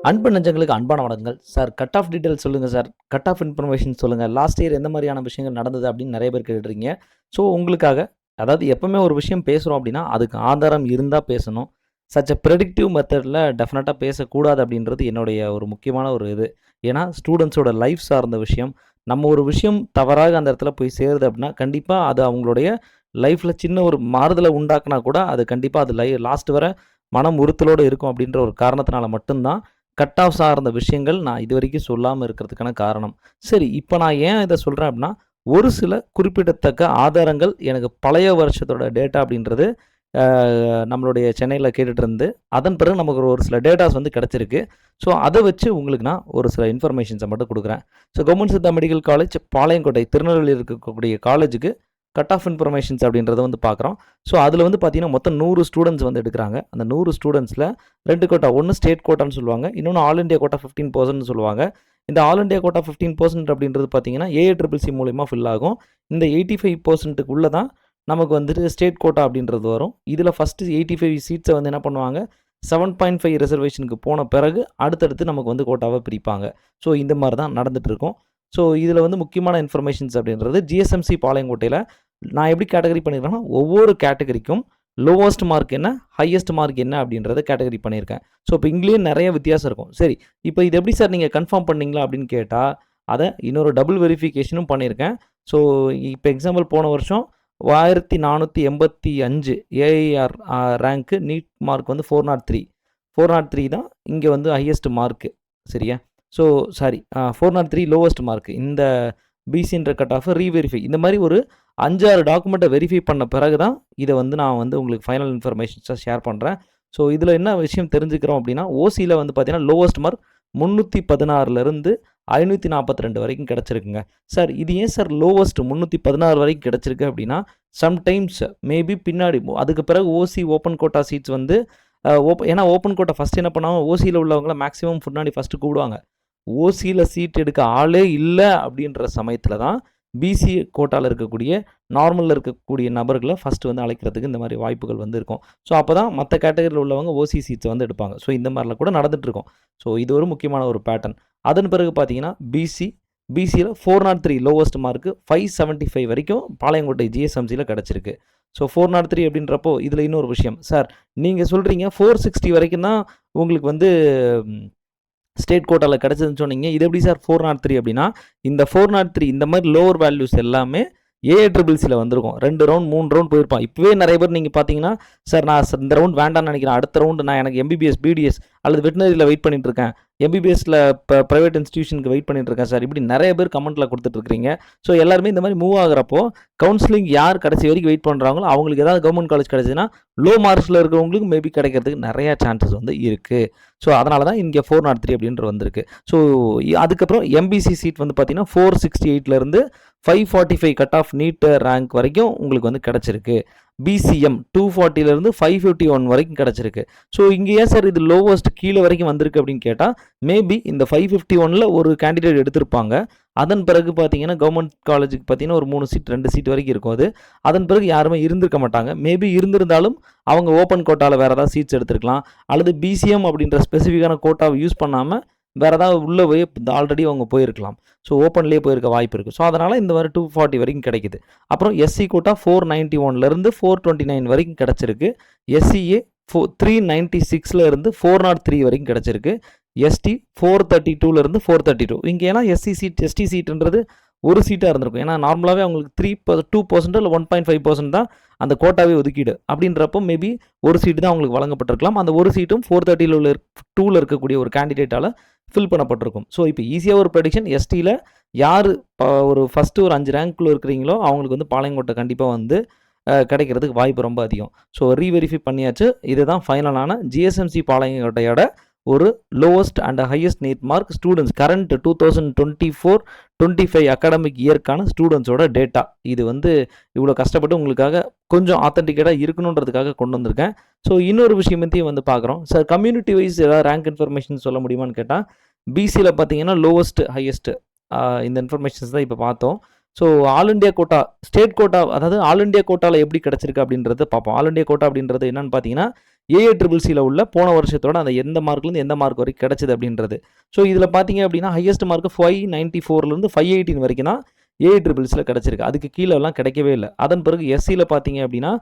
அன்பு நெஞ்சங்களுக்கு அன்பான வணக்கங்கள். சார் கட் ஆஃப் டீட்டெயில்ஸ் சொல்லுங்க சார். கட் ஆஃப் இன்ஃபர்மேஷன் சொல்லுங்க. லாஸ்ட் இயர் எந்த மாரியான விஷயங்கள் நடந்தது அப்படின்னு நெறைய பேர் கேட்டுருக்கீங்க. ஸோ உங்களுக்காக அதாவது எப்பவுமே ஒரு விஷயம் பேசுறோம் அப்படின்னா, அதுக்கு ஆதாரம் இருந்தா பேசணும். சச் எ பிரெடிக்டிவ் மெத்தட்ல டெஃபினட்டா பேசக்கூடாது அப்படின்றது என்னுடைய ஒரு முக்கியமான ஒரு இது. ஏன்னா ஸ்டூடண்ட்ஸோட லைஃப் சார்ந்த விஷயம். நம்ம ஒரு விஷயம் தவறாக அந்த இடத்துல போய் சேருது அப்படின்னா, கண்டிப்பா அது அவங்களுடைய லைஃப்ல சின்ன ஒரு மாறுதல உண்டாக்குனா கூட, அது கண்டிப்பா அது லாஸ்ட் வர மனம் உறுத்தலோட இருக்கும் அப்படின்ற ஒரு காரணத்தினால மட்டும் தான் கட் ஆஃப் சார்ந்த விஷயங்கள் நான் இதுவரைக்கும் சொல்லாம இருக்கிறதுக்கான காரணம். சரி, இப்ப நான் ஏன் இத சொல்றேன் அப்டின்னா, ஒரு சில குறிப்பிடத்தக்க ஆதாரங்கள் எனக்கு பழைய வருஷத்தோட டேட்டா அப்டின்றது அ நம்மளுடைய சென்னையில கேட்டுட்டு இருந்து, அதன் பிறகு நமக்கு ஒரு சில டேட்டாஸ் வந்து கிடைச்சிருக்கு. ஸோ, அத வச்சு உங்களுக்கு நான் ஒரு சில இன்ஃபர்மேஷன்ஸ மட்டும் குடுக்குறேன். So, government Siddha medical college Palayamkottai திருநெல்வேலியில் இருக்கக்கூடிய காலேஜுக்கு கட் ஆஃப் இன்ஃபர்மேஷன்ஸ் அப்டின்றத வந்து பார்க்குறோம். ஸோ, அதில வந்து பார்த்தீங்கன்னா, மொத்தம் 100 ஸ்டூடண்ட்ஸ் வந்து எடுக்குறாங்க. அந்த 100 ஸ்டூடண்ட்ஸ்ல 2 கோட்டா. ஒண்ணு ஸ்டேட் கோட்டான்னு சொல்லுவாங்க. இன்னொன்னு ஆல் இண்டியா கோட்டா 15% சொல்லுவாங்க. இந்த ஆல் இண்டியா கோட்டா 15% அப்படின்றது பார்த்தீங்கன்னா, ஏஐசிசிசி மூலியமா ஃபில் ஆகும். இந்த 85%க்குள்ள தான் நமக்கு வந்துட்டு ஸ்டேட் கோட்டா அப்படின்றது வரும். இதில ஃபர்ஸ்ட்டு 85 சீட்ஸ வந்து என்ன பண்ணுவாங்க, 7.5 ரிசர்வேஷனுக்கு போன பிறகு அடுத்தடுத்து நமக்கு வந்து கோட்டாவா பிரிப்பாங்க. ஸோ, இந்த மாரி தான் நடந்துட்டு இருக்கும். ஸோ, இதில வந்து முக்கியமான இன்ஃபர்மேஷன்ஸ் அப்படின்றது ஜிஎஸ்எம்சி பாளையங்கோட்டையில நான் எப்படி கேட்டகரி பண்ணியிருக்கேன்னா, ஒவ்வொரு கேட்டகரிக்கும் லோவஸ்ட் மார்க் என்ன, ஹையஸ்ட் மார்க் என்ன அப்படின்றத கேட்டகரி பண்ணியிருக்கேன். ஸோ, இப்போ இங்கேயே நெறைய வித்தியாசம் இருக்கும். சரி, இப்போ இது எப்படி சார் நீங்க கன்ஃபார்ம் பண்ணீங்களா அப்படின்னு கேட்டா, அத இன்னொரு டபுள் வெரிஃபிகேஷனும் பண்ணியிருக்கேன். ஸோ, இப்போ எக்ஸாம்பிள் போன வருஷம் 1485 ஏஐஆர் ரேங்க்கு நீட் மார்க் வந்து 403. 403 தான் இங்க வந்து ஹையஸ்ட் மார்க்கு. சரியா? So, sorry 403 lowest mark. இந்த பிசின்ற கட் ஆஃப் ரீவெரிஃபை இந்த மாரி ஒரு 5, 6 டாக்குமெண்ட்ட வெரிஃபை பண்ண பிறகு தான் இத வந்து நான் வந்து உங்களுக்கு ஃபைனல் இன்ஃபர்மேஷன்ஸா ஷேர் பண்றேன். ஸோ, இதில என்ன விஷயம் தெரிஞ்சுக்கிறோம் அப்படின்னா, ஓசில வந்து பார்த்தீங்கன்னா, லோவஸ்ட் மார்க் 316லிருந்து 542 வரைக்கும் கிடைச்சிருக்குங்க. சார் இது ஏன் சார் லோவஸ்ட் 316 வரைக்கும் கிடைச்சிருக்கு அப்படின்னா, சம்டைம்ஸ் மேபி பின்னாடி அதுக்கு பிறகு ஓசி ஓப்பன் கோட்டா சீட்ஸ் வந்து ஏன்னா ஓப்பன் கோட்டா ஃபர்ஸ்ட் என்ன பண்ணுவாங்க, ஓசில உள்ளவங்கள மேக்ஸிமம் முன்னாடி ஃபர்ஸ்ட் கூப்பிடுவாங்க. ஓசில சீட் எடுக்க ஆளே இல்ல அப்படின்ற சமயத்தில தான் பிசி கோட்டால இருக்கக்கூடிய, நார்மல்ல இருக்கக்கூடிய நபர்கள ஃபர்ஸ்ட் வந்து அழைக்கிறதுக்கு இந்த மாரி வாய்ப்புகள் வந்து இருக்கும். ஸோ, அப்பதான் மத்த கேட்டகரில உள்ளவங்க ஓசி சீட்ஸ வந்து எடுப்பாங்க. ஸோ, இந்த மாரிலாம் கூட நடந்துட்டு இருக்கும். ஸோ, இது ஒரு முக்கியமான ஒரு பேட்டர்ன். அதன் பிறகு பார்த்தீங்கன்னா, பிசில 403 லோவஸ்ட் மார்க் 575 வரைக்கும் பாளையங்கோட்டை ஜிஎஸ்எம்சில கிடைச்சிருக்கு. ஸோ, 403 அப்படின்றப்போ இதில இன்னொரு விஷயம். சார் நீங்க சொல்றீங்க 460 வரைக்கும் தான் உங்களுக்கு வந்து ஸ்டேட் கோட்டால கிடைச்சதுன்னு சொன்னீங்க. இது எப்படி சார் 403 அப்படின்னா, இந்த 403 இந்த மாரி லோவர் வேல்யூஸ் எல்லாமே ஏஐசிசில வந்திருக்கும். 2 ரவுண்ட், 3 ரவுண்ட் போயிருப்பான். இப்பவே நெறைய பேர் நீங்க பார்த்தீங்கன்னா, சார் நான் இந்த ரவுண்ட் வேண்டாம்னு நெனைக்கிறேன். அடுத்த ரவுண்ட் நான் எனக்கு எம்பிபிஎஸ், பிடிஎஸ் அல்லது வெட்டனரில வெயிட் பண்ணிட்டு இருக்கேன். எம்பிபிஎஸ்ல பிரைவேட் இன்ஸ்டிடியூஷனுக்கு வெயிட் பண்ணிட்டு இருக்கேன் சார். இப்படி நெறைய பேர் கமெண்ட்ல குடுத்துட்டு இருக்கிறீங்க. ஸோ, எல்லாருமே இந்த மாரி மூவ் ஆகுறப்போ, கவுன்சிலிங் யார் கடைசி வரைக்கும் வெயிட் பண்றாங்களோ, அவங்களுக்கு ஏதாவது கவர்ன்மெண்ட் காலேஜ் கிடைச்சதுன்னா, லோ மார்க்ஸ்ல இருக்கிறவங்களுக்கு மேபி கிடைக்கிறதுக்கு நெறைய சான்சஸ் வந்து இருக்கு. ஸோ, அதனால தான் இங்க 403 அப்படின்ற வந்திருக்கு. ஸோ, அதுக்கப்புறம் எம்பிசி சீட் வந்து பார்த்தீங்கன்னா, 468லேருந்து 545 கட் ஆஃப் நீட் ரேங்க் வரைக்கும் உங்களுக்கு வந்து கிடைச்சிருக்கு. பிசிஎம் 240லேருந்து 551 வரைக்கும் கிடைச்சிருக்கு. ஸோ, இங்க ஏன் சார் இது லோவஸ்ட் கீழ வரைக்கும் வந்திருக்கு அப்படின்னு கேட்டா, மேபி இந்த 551ல ஒரு கேண்டிடேட் எடுத்திருப்பாங்க. அதன் பிறகு பார்த்தீங்கன்னா, கவர்மெண்ட் காலேஜுக்கு பார்த்தீங்கன்னா, ஒரு 3 சீட், 2 சீட் வரைக்கும் இருக்கும் அது. அதன் பிறகு யாருமே இருந்திருக்க மாட்டாங்க. மேபி இருந்திருந்தாலும் அவங்க ஓப்பன் கோட்டால வேற ஏதாவது சீட்ஸ் எடுத்திருக்கலாம். அல்லது பிசிஎம் அப்படின்ற ஸ்பெசிஃபிக்கான கோட்டாவ யூஸ் பண்ணாம வேற ஏதாவது உள்ள போய் ஆல்ரெடி அவங்க போயிருக்கலாம். ஸோ, ஓப்பன்லேயே போயிருக்க வாய்ப்பு இருக்கு. ஸோ, அதனால இந்த மாரி 240 வரைக்கும் கிடைக்குது. அப்புறம் எஸ்சி கோட்டா 491லேருந்து 429 வரைக்கும் கிடைச்சிருக்கு. எஸ்சிஏ 396லேருந்து 403 வரைக்கும் கிடைச்சிருக்கு. எஸ்டி 432லேருந்து 432. இங்க ஏன்னா எஸ்சி சீட், எஸ்டி சீட்ன்றது ஒரு சீட்டா இருந்திருக்கும். ஏன்னா நார்மலாவே அவங்களுக்கு 2% இல்ல 1.5% தான் அந்த கோட்டாவே ஒதுக்கீடு. அப்படின்றப்போ மேபி ஒரு சீட் தான் அவங்களுக்கு வழங்கப்பட்டிருக்கலாம். அந்த ஒரு சீட்டும் 430ல உள்ள 2ல இருக்கக்கூடிய ஒரு கேண்டிடேட்டால ஃபில் பண்ணப்பட்டிருக்கும். ஸோ, இப்போ ஈஸியா ஒரு ப்ரெடிக்ஷன் எஸ்டில யாரு ஒரு ஃபர்ஸ்ட் ஒரு 5 ரேங்க்குள்ள இருக்கிறீங்களோ, அவங்களுக்கு வந்து பாளையங்கோட்டை கண்டிப்பா வந்து கிடைக்கிறதுக்கு வாய்ப்பு ரொம்ப அதிகம். ஸோ, ரீவெரிஃபை பண்ணியாச்சு. இதுதான் ஃபைனலான ஜிஎஸ்எம்சி பாளையங்கோட்டையோட ஒரு lowest and highest NEET mark students current 2024-25 academic இயர்க்கான ஸ்டூடண்ட்ஸோட டேட்டா. இது வந்து இவ்வளோ கஷ்டப்பட்டு உங்களுக்காக கொஞ்சம் ஆத்தென்டிகேட்டா இருக்கணுன்றதுக்காக கொண்டு வந்திருக்கேன். ஸோ, இன்னொரு விஷயத்தையும் வந்து பார்க்குறோம். சார் கம்யூனிட்டி வைஸ் ஏதாவது ரேங்க் இன்ஃபர்மேஷன் சொல்ல முடியுமான்னு கேட்டா, பிசில பார்த்தீங்கன்னா லோவஸ்ட், ஹையஸ்ட் இந்த இன்ஃபர்மேஷன்ஸ் தான் இப்போ பார்த்தோம். So, all India quota, state quota அதாவது ஆல் இண்டியா கோட்டால எப்படி கிடைச்சிருக்கு அப்படின்றத பார்ப்போம். ஆல் இண்டியா கோட்டா அப்படின்றது என்னன்னு பார்த்தீங்கன்னா, ஏஏசியில் உள்ள போன வருஷத்தோட அந்த எந்த மார்க்லேருந்து எந்த மார்க் வரைக்கும் கிடச்சிது அப்படின்றது. ஸோ இதில் பார்த்தீங்க அப்படின்னா ஹையஸ்ட் மார்க் 594லேருந்து 518 வரைக்கும் தான் ஏஏசியில் கிடச்சிருக்கு. அதுக்கு கீழெல்லாம் கிடைக்கவே இல்லை. அதன் பிறகு எஸ்சியில் பார்த்தீங்க அப்படின்னா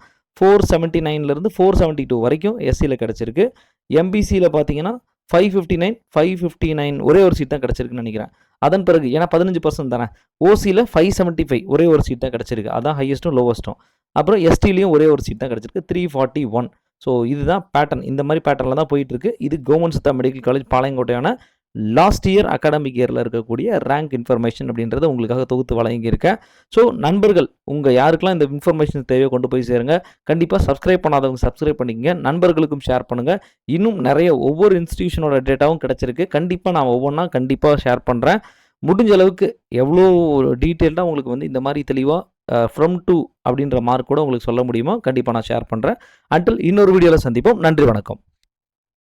479லேருந்து 472 வரைக்கும் எஸ்சியில் கிடச்சிருக்கு. எம்பிசியில் பார்த்தீங்கன்னா 559, 559 ஒரே ஒரு சீட் தான் கிடச்சிருக்குன்னு நினைக்கிறேன். அதன் பிறகு ஏன்னா 15% தானே, ஓசியில் 575 ஒரே ஒரு சீட் தான் கிடச்சிருக்கு. அதான் ஹையஸ்ட்டும் லோவஸ்ட்டும். அப்புறம் எஸ்டிலையும் ஒரே ஒரு சீட் தான் கிடச்சிருக்கு, 341. ஸோ இதுதான் பேட்டர்ன். இந்த மாதிரி பேட்டர்னில் தான் போயிட்டுருக்கு. இது கவர்மெண்ட் சித்தா மெடிக்கல் காலேஜ் பாளையங்கோட்டையான லாஸ்ட் இயர் அகாடமிக் இயரில் இருக்கக்கூடிய ரேங்க் இன்ஃபர்மேஷன் அப்படின்றத உங்களுக்காக தொகுத்து வழங்கியிருக்கேன். ஸோ நண்பர்கள் உங்கள் யாருக்கெல்லாம் இந்த இன்ஃபர்மேஷன் தேவையோ கொண்டு போய் சேருங்க. கண்டிப்பாக சப்ஸ்கிரைப் பண்ணாதவங்க சப்ஸ்கிரைப் பண்ணிக்கங்க. நண்பர்களுக்கும் ஷேர் பண்ணுங்கள். இன்னும் நிறைய ஒவ்வொரு இன்ஸ்டிடியூஷனோட டேட்டாவும் கிடச்சிருக்கு. கண்டிப்பாக நான் ஒவ்வொன்றா கண்டிப்பாக ஷேர் பண்ணுறேன். முடிஞ்ச அளவுக்கு எவ்வளோ டீட்டெயில்டாக உங்களுக்கு வந்து இந்த மாதிரி தெளிவாக ஃப்ரம் டு அப்படின்ற மார்க் கூட உங்களுக்கு சொல்ல முடியுமோ கண்டிப்பாக நான் ஷேர் பண்ணுறேன். அன்டில் இன்னொரு வீடியோவில் சந்திப்போம். நன்றி, வணக்கம்.